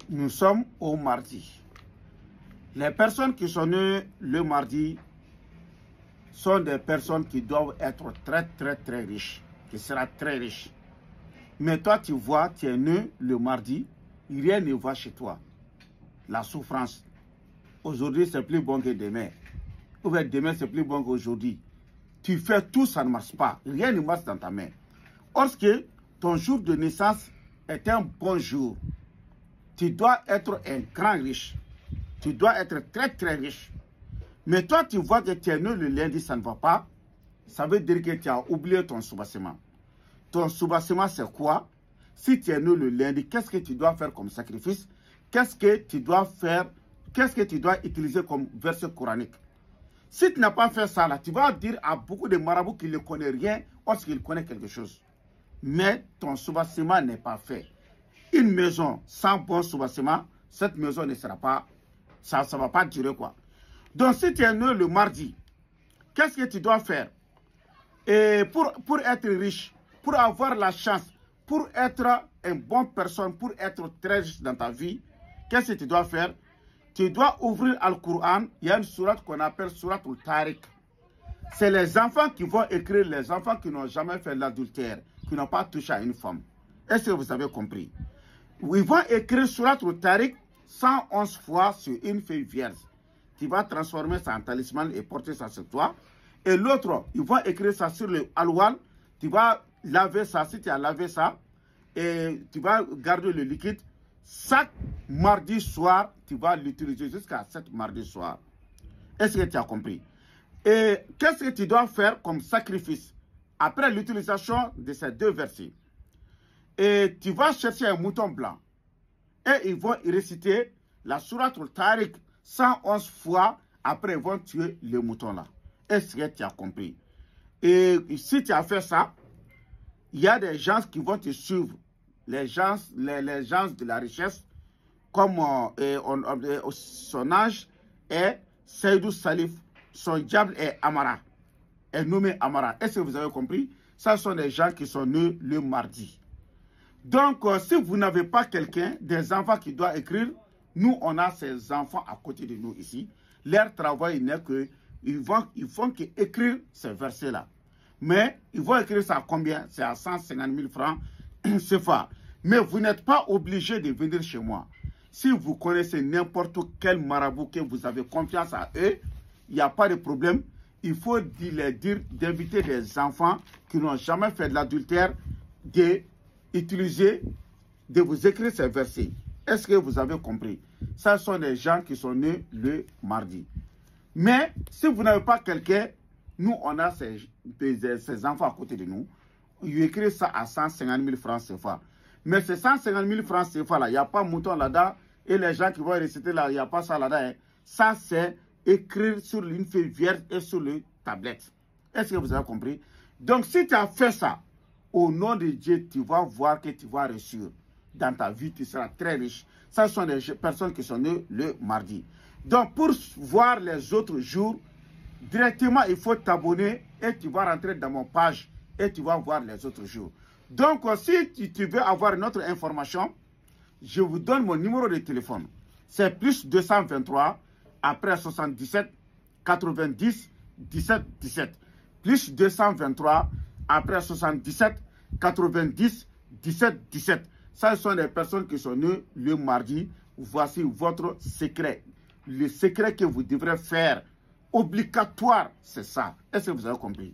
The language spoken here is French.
Nous sommes au mardi. Les personnes qui sont nées le mardi sont des personnes qui doivent être très riches, qui seront très riches. Mais toi, tu vois, tu es né le mardi, rien ne va chez toi. La souffrance. Aujourd'hui, c'est plus bon que demain. Ou bien demain, c'est plus bon qu'aujourd'hui. Tu fais tout, ça ne marche pas. Rien ne marche dans ta main. Lorsque ton jour de naissance est un bon jour, tu dois être un grand riche. Tu dois être très riche. Mais toi, tu vois que tu es né le lundi, ça ne va pas. Ça veut dire que tu as oublié ton soubassement. Ton soubassement, c'est quoi? Si tu es né le lundi, qu'est-ce que tu dois faire comme sacrifice? Qu'est-ce que tu dois faire? Qu'est-ce que tu dois utiliser comme verset coranique? Si tu n'as pas fait ça, là, tu vas dire à beaucoup de marabouts qu'ils ne connaissent rien lorsqu'ils connaissent quelque chose. Mais ton soubassement n'est pas fait. Une maison sans bon soubassement, cette maison ne sera pas, ça ne va pas durer quoi. Donc si tu es né le mardi, qu'est-ce que tu dois faire? Et pour être riche, pour avoir la chance, pour être une bonne personne, pour être très riche dans ta vie, qu'est-ce que tu dois faire? Tu dois ouvrir Al-Qur'an. Il y a une sourate qu'on appelle sourate Al-Tariq. C'est les enfants qui vont écrire, les enfants qui n'ont jamais fait l'adultère, qui n'ont pas touché à une femme. Est-ce que vous avez compris? Ils vont écrire sourate Al-Tariq 111 fois sur une feuille vierge. Tu vas transformer ça en talisman et porter ça sur toi. Et l'autre, ils vont écrire ça sur le alwal. Tu vas laver ça, si tu as lavé ça, et tu vas garder le liquide. Chaque mardi soir, tu vas l'utiliser jusqu'à 7 mardi soir. Est-ce que tu as compris? Et qu'est-ce que tu dois faire comme sacrifice après l'utilisation de ces deux versets? Et tu vas chercher un mouton blanc. Et ils vont réciter la sourate Al-Tariq 111 fois. Après, ils vont tuer le mouton là. Est-ce que tu as compris? Et si tu as fait ça, il y a des gens qui vont te suivre. Les gens de la richesse, comme son âge est Seydou Salif, son diable est Amara, est nommé Amara. Est-ce que vous avez compris? Ce sont des gens qui sont nés le mardi. Donc, si vous n'avez pas quelqu'un, des enfants qui doivent écrire, nous, on a ces enfants à côté de nous ici. Leur travail n'est que ils font qu'écrire ces versets-là. Mais ils vont écrire ça à combien? C'est à 150 000 francs. C'est ça. Mais vous n'êtes pas obligé de venir chez moi. Si vous connaissez n'importe quel marabout que vous avez confiance à eux, il n'y a pas de problème. Il faut leur dire d'inviter des enfants qui n'ont jamais fait de l'adultère, d'utiliser, de vous écrire ces versets. Est-ce que vous avez compris? Ce sont des gens qui sont nés le mardi. Mais si vous n'avez pas quelqu'un, nous, on a ces enfants à côté de nous. Ils écrivent ça à 150 000 francs CFA. Mais ces 150 000 francs CFA là, il n'y a pas mouton là-dedans. Et les gens qui vont réciter là, il n'y a pas ça là-dedans. Hein. Ça, c'est écrire sur une feuille vierge et sur le tablette. Est-ce que vous avez compris? Donc, si tu as fait ça, au nom de Dieu, tu vas voir que tu vas réussir. Dans ta vie, tu seras très riche. Ce sont des personnes qui sont nées le mardi. Donc, pour voir les autres jours, directement, il faut t'abonner et tu vas rentrer dans mon page et tu vas voir les autres jours. Donc, si tu veux avoir une autre information, je vous donne mon numéro de téléphone. C'est plus 223 après 77 90 17 17. Plus 223 après 77 90 17 17. Ça, ce sont des personnes qui sont nées le mardi. Voici votre secret. Le secret que vous devrez faire obligatoire, c'est ça. Est-ce que vous avez compris?